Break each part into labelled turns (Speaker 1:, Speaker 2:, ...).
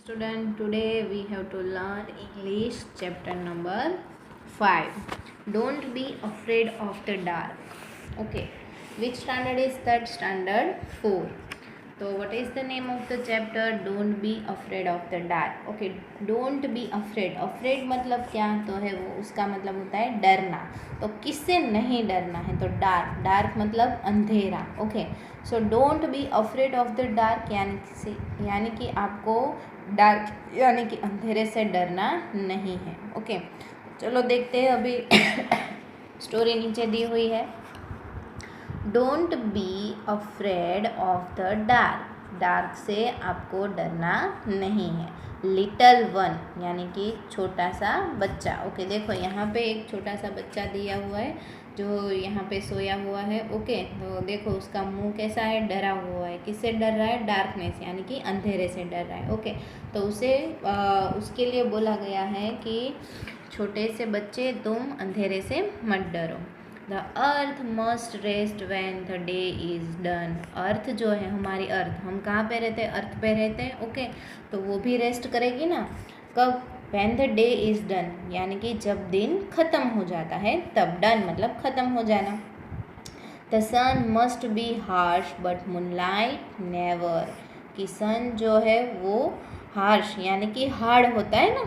Speaker 1: Student, today we have to learn English chapter number 5. Don't be afraid of the dark. Okay, which standard is that? Standard 4. So what is the name of the chapter? Don't be afraid of the dark. Okay, don't be afraid. Afraid मतलब क्या तो है वो, उसका मतलब होता है डरना. तो किससे नहीं डरना है? तो डार्क. डार्क मतलब अंधेरा. Okay, so don't be afraid of the dark यानी कि आपको डार्क यानी कि अंधेरे से डरना नहीं है. ओके, चलो देखते हैं. अभी स्टोरी नीचे दी हुई है. Don't be afraid of the dark. Dark से आपको डरना नहीं है. लिटल वन यानी कि छोटा सा बच्चा. ओके, देखो यहाँ पे एक छोटा सा बच्चा दिया हुआ है जो यहाँ पे सोया हुआ है. ओके, तो देखो उसका मुंह कैसा है, डरा हुआ है. किससे डर रहा है? डार्कनेस यानी कि अंधेरे से डर रहा है. ओके, तो उसके लिए बोला गया है कि छोटे से बच्चे तुम अंधेरे से मत डरो. The earth must rest when the day is done. Earth जो है हमारी अर्थ, हम कहाँ पे रहते हैं? अर्थ पे रहते हैं. ओके, तो वो भी रेस्ट करेगी ना. कब? When the day is done यानी कि जब दिन ख़त्म हो जाता है तब. डन मतलब ख़त्म हो जाना. The sun must be harsh but moonlight never. कि सन जो है वो हार्श यानी कि हार्ड होता है ना,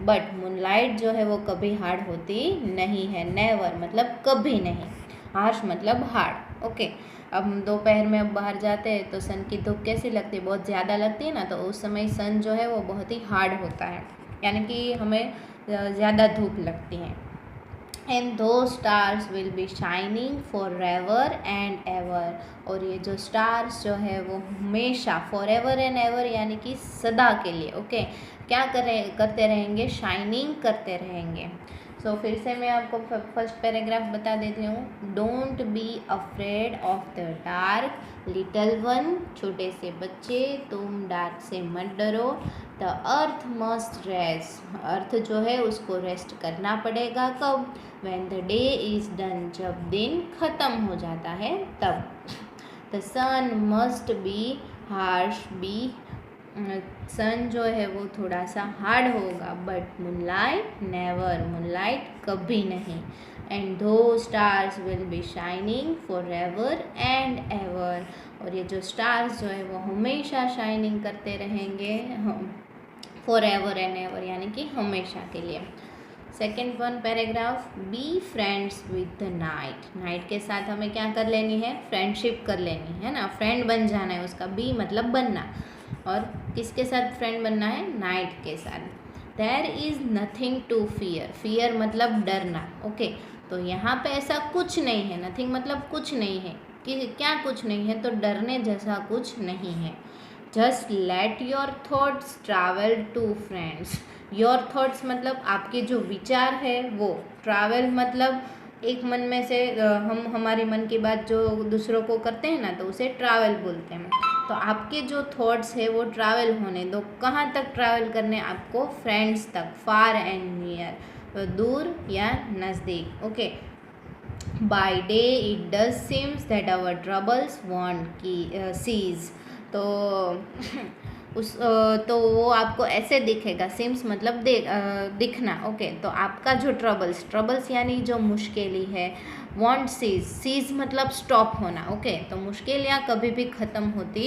Speaker 1: बट मूनलाइट जो है वो कभी हार्ड होती नहीं है. नेवर मतलब कभी नहीं. हार्श मतलब हार्ड. ओके, अब हम दोपहर में अब बाहर जाते हैं तो सन की धूप कैसी लगती है? बहुत ज़्यादा लगती है ना. तो उस समय सन जो है वो बहुत ही हार्ड होता है यानी कि हमें ज़्यादा धूप लगती है. एंड दो stars will be shining for ever and ever. और ये जो स्टार्स जो है वो हमेशा फॉर एवर एंड एवर यानी कि सदा के लिए. ओके, क्या करते रहेंगे? शाइनिंग करते रहेंगे. सो फिर से मैं आपको फर्स्ट पैराग्राफ बता देती हूँ. Don't be afraid of the dark. Little one छोटे से बच्चे तुम डार्क से मत डरो. The earth must rest. Earth जो है उसको रेस्ट करना पड़ेगा. कब? When the day is done जब दिन ख़त्म हो जाता है तब. The sun must be harsh. Sun जो है वो थोड़ा सा हार्ड होगा. But moonlight never. मूनलाइट कभी नहीं. एंड दो stars will be shining for ever and ever. और ये जो स्टार्स जो है वो हमेशा शाइनिंग करते रहेंगे. फॉर एवर एंड एवर यानी कि हमेशा के लिए. Second one paragraph. B friends with the night. Night के साथ हमें क्या कर लेनी है? फ्रेंडशिप कर लेनी है ना. फ्रेंड बन जाना है उसका. बी मतलब बनना. और किसके साथ फ्रेंड बनना है? नाइट के साथ. There is nothing to fear. Fear मतलब डरना. ओके, तो यहाँ पे ऐसा कुछ नहीं है. नथिंग मतलब कुछ नहीं है. कि क्या कुछ नहीं है? तो डरने जैसा कुछ नहीं है. Just let your thoughts travel to friends. Your thoughts मतलब आपके जो विचार है वो. ट्रैवल मतलब एक मन में से हम हमारी मन की बात जो दूसरों को करते हैं ना तो उसे ट्रैवल बोलते हैं. तो आपके जो थॉट्स है वो ट्रैवल होने दो. कहाँ तक ट्रैवल करने? आपको फ्रेंड्स तक. फार एंड नियर, तो दूर या नज़दीक. Okay, by day it does seems that our troubles won't की सीज. तो तो वो आपको ऐसे दिखेगा. सिम्स मतलब दिखना. ओके, तो आपका जो ट्रबल्स यानी जो मुश्किलें है. वॉन्ट सीज मतलब स्टॉप होना. ओके, तो मुश्किलें कभी भी ख़त्म होती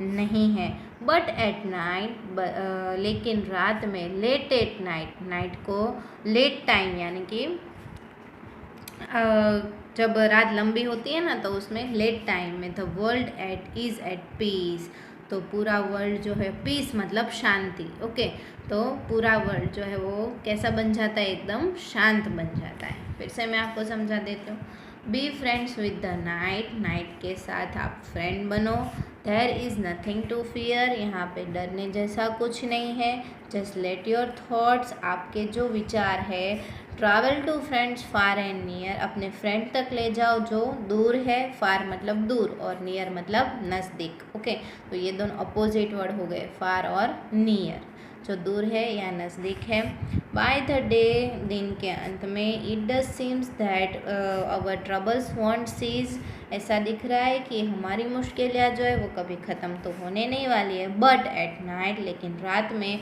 Speaker 1: नहीं है. बट एट नाइट लेकिन रात में. Late at night. नाइट को लेट टाइम यानी कि जब रात लंबी होती है ना तो उसमें लेट टाइम में. The world is at peace. तो पूरा वर्ल्ड जो है, पीस मतलब शांति. ओके, तो पूरा वर्ल्ड जो है वो कैसा बन जाता है? एकदम शांत बन जाता है. फिर से मैं आपको समझा देती हूँ. Be friends with the night. Night के साथ आप फ्रेंड बनो. There is nothing to fear. यहाँ पे डरने जैसा कुछ नहीं है. Just let your thoughts. आपके जो विचार है. Travel to friends far and near. अपने फ्रेंड तक ले जाओ जो दूर है. फार मतलब दूर और नियर मतलब नज़दीक. ओके, तो ये दोनों अपोजिट वर्ड हो गए, फार और नियर. जो दूर है या नज़दीक है। बाय द डे, दिन के अंत में, it does seems that our troubles won't cease, ऐसा दिख रहा है कि हमारी मुश्किलें जो है वो कभी ख़त्म तो होने नहीं वाली है। बट एट नाइट, लेकिन रात में,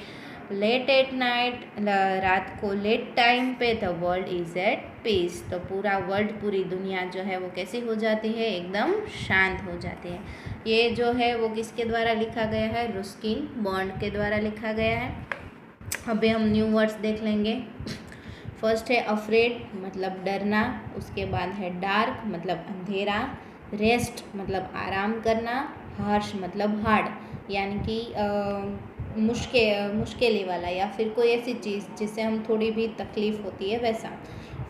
Speaker 1: लेट एट नाइट, रात को लेट टाइम पे, the world is at peace, तो पूरा वर्ल्ड, पूरी दुनिया जो है वो कैसी हो जाती है, एकदम शांत हो जाती है। ये जो है वो किसके द्वारा लिखा गया है, रुस्किन बॉन्ड के द्वारा लिखा गया है। अभी हम न्यू वर्ड्स देख लेंगे। फर्स्ट है अफ्रेड, मतलब डरना। उसके बाद है डार्क, मतलब अंधेरा। रेस्ट, मतलब आराम करना। हार्श, मतलब हार्ड, यानी कि मुश्किल वाला, या फिर कोई ऐसी चीज़ जिससे हम थोड़ी भी तकलीफ़ होती है वैसा।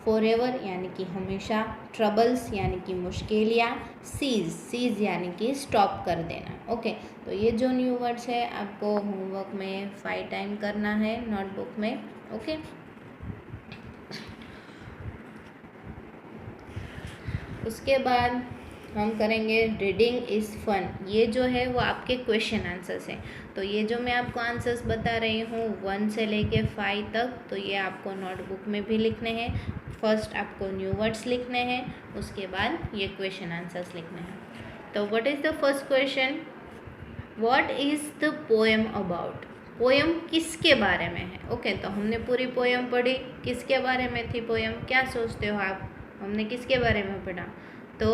Speaker 1: फॉरएवर, यानी कि हमेशा। ट्रबल्स, यानी कि मुश्किलियाँ। सीज यानी कि स्टॉप कर देना। ओके, तो ये जो न्यू वर्ड्स है आपको होमवर्क में 5 टाइम करना है नोटबुक में। ओके, उसके बाद हम करेंगे रीडिंग इज़ फन। ये जो है वो आपके क्वेश्चन आंसर्स हैं। तो ये जो मैं आपको आंसर्स बता रही हूँ 1 से लेके 5 तक, तो ये आपको नोटबुक में भी लिखने हैं। फर्स्ट आपको न्यू वर्ड्स लिखने हैं, उसके बाद ये क्वेश्चन आंसर्स लिखने हैं। तो what is the first question, what is the poem about. Poem किसके बारे में है। ओके, तो हमने पूरी पोएम पढ़ी, किसके बारे में थी पोएम, क्या सोचते हो आप, हमने किसके बारे में पढ़ा। तो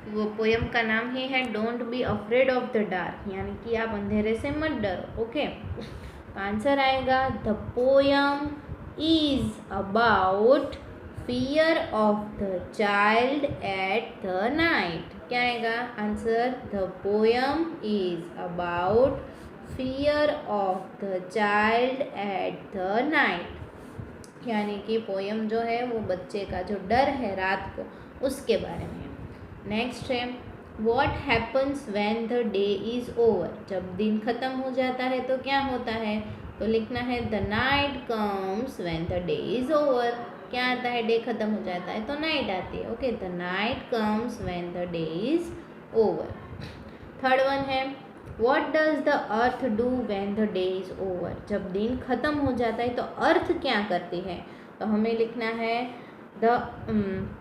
Speaker 1: वो पोएम का नाम ही है don't be afraid of the dark, यानी कि आप अंधेरे से मत डरो। ओके, आंसर आएगा the poem is about fear of the child at the night. क्या आएगा answer, the poem is about fear of the child at the night, यानी कि पोएम जो है वो बच्चे का जो डर है रात को उसके बारे में। नेक्स्ट है what happens when the day is over. जब दिन ख़त्म हो जाता है तो क्या होता है, तो लिखना है the night comes when the day is over. क्या आता है, डे ख़त्म हो जाता है तो नाइट आती है। Okay, the night comes when the day is over. Third one है what does the earth do when the day is over. जब दिन ख़त्म हो जाता है तो अर्थ क्या करती है, तो हमें लिखना है the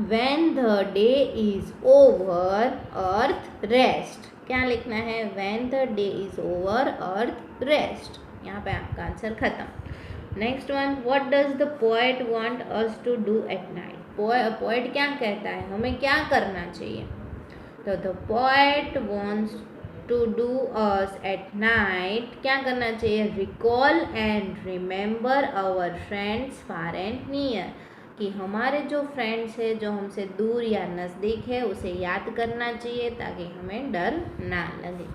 Speaker 1: when the day is over earth rest। क्या लिखना है, when the day is over earth rest। यहाँ पे आपका आंसर खत्म। Next one what does the poet want us to do at night। Poet क्या कहता है, हमें क्या करना चाहिए, तो the poet wants to do us at night, क्या करना चाहिए, recall and remember our friends far and near, कि हमारे जो फ्रेंड्स है जो हमसे दूर या नज़दीक है उसे याद करना चाहिए ताकि हमें डर ना लगे।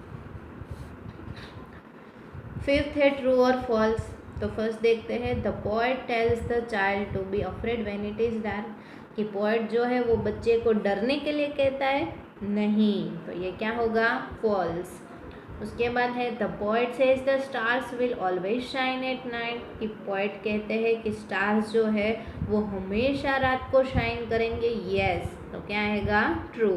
Speaker 1: फिफ्थ है ट्रू और फॉल्स। तो फर्स्ट देखते हैं the poet tells the child to be afraid when it is dark, कि पोएट जो है वो बच्चे को डरने के लिए कहता है, नहीं, तो ये क्या होगा, फॉल्स। उसके बाद है the poet says the stars will always shine at night, कि पोएट कहते हैं कि स्टार्स जो है वो हमेशा रात को शाइन करेंगे, यस, तो क्या आएगा, true.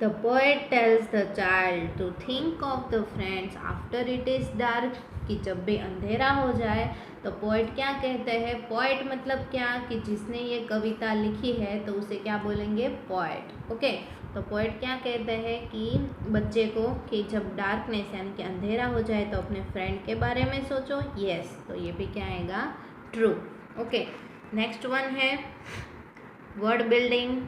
Speaker 1: The poet tells the child to think of the friends after it is dark, कि जब भी अंधेरा हो जाए तो पोएट क्या कहते हैं, पोएट मतलब क्या, कि जिसने ये कविता लिखी है तो उसे क्या बोलेंगे, पोएट। ओके, तो पोएट क्या कहते हैं कि बच्चे को कि जब डार्कनेस यानी कि अंधेरा हो जाए तो अपने फ्रेंड के बारे में सोचो, यस, तो ये भी क्या आएगा, ट्रू। ओके, नेक्स्ट वन है वर्ड बिल्डिंग।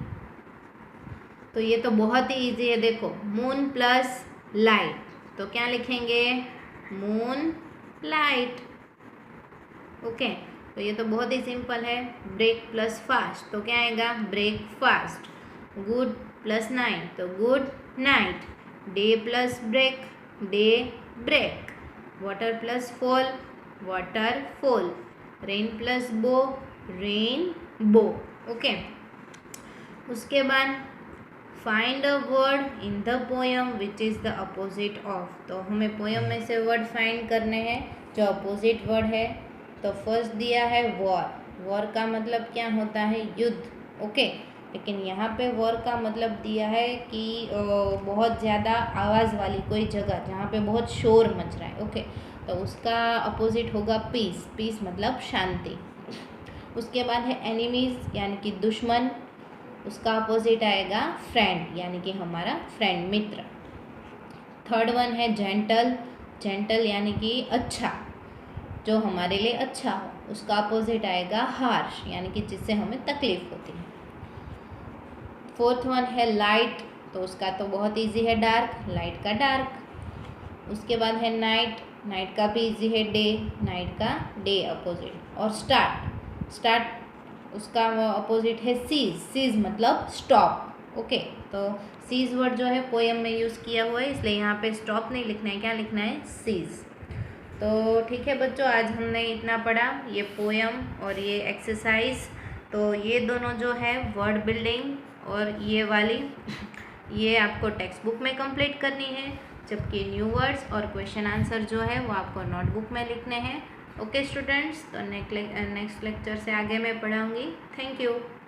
Speaker 1: तो ये तो बहुत ही इजी है, देखो मून प्लस लाइट, तो क्या लिखेंगे, मून लाइट। ओके, तो ये तो बहुत ही सिंपल है। ब्रेक प्लस फास्ट, तो क्या आएगा, breakfast. Good plus night, तो good night. Day plus break, daybreak. Water plus fall, waterfall. Rain plus bow, rainbow. Okay, उसके बाद find a word in the poem which is the opposite of, तो हमें poem में से word find करने हैं जो opposite word है। तो फर्स्ट दिया है वॉर, वॉर का मतलब क्या होता है, युद्ध। ओके, लेकिन यहाँ पे वॉर का मतलब दिया है कि बहुत ज़्यादा आवाज़ वाली कोई जगह जहाँ पे बहुत शोर मच रहा है। ओके, तो उसका अपोजिट होगा पीस। पीस मतलब शांति। उसके बाद है एनिमीज़ यानी कि दुश्मन, उसका अपोजिट आएगा फ्रेंड यानी कि हमारा फ्रेंड मित्र। थर्ड वन है जेंटल। जेंटल यानी कि अच्छा, जो हमारे लिए अच्छा हो। उसका अपोजिट आएगा हार्श यानी कि जिससे हमें तकलीफ होती है। फोर्थ वन है लाइट, तो उसका तो बहुत इजी है डार्क, लाइट का डार्क। उसके बाद है नाइट, नाइट का भी इजी है डे, नाइट का डे अपोजिट। और स्टार्ट, स्टार्ट उसका अपोजिट है सीज, सीज मतलब स्टॉप। ओके, तो सीज वर्ड जो है पोएम में यूज़ किया हुआ है, इसलिए यहाँ पे स्टॉप नहीं लिखना है, क्या लिखना है, सीज। तो ठीक है बच्चों, आज हमने इतना पढ़ा, ये पोएम और ये एक्सरसाइज। तो ये दोनों जो है वर्ड बिल्डिंग और ये वाली, ये आपको टेक्स्ट बुक में कंप्लीट करनी है, जबकि न्यू वर्ड्स और क्वेश्चन आंसर जो है वो आपको नोटबुक में लिखने हैं। ओके स्टूडेंट्स, तो नेक्स्ट लेक्चर से आगे मैं पढ़ाऊँगी। Thank you.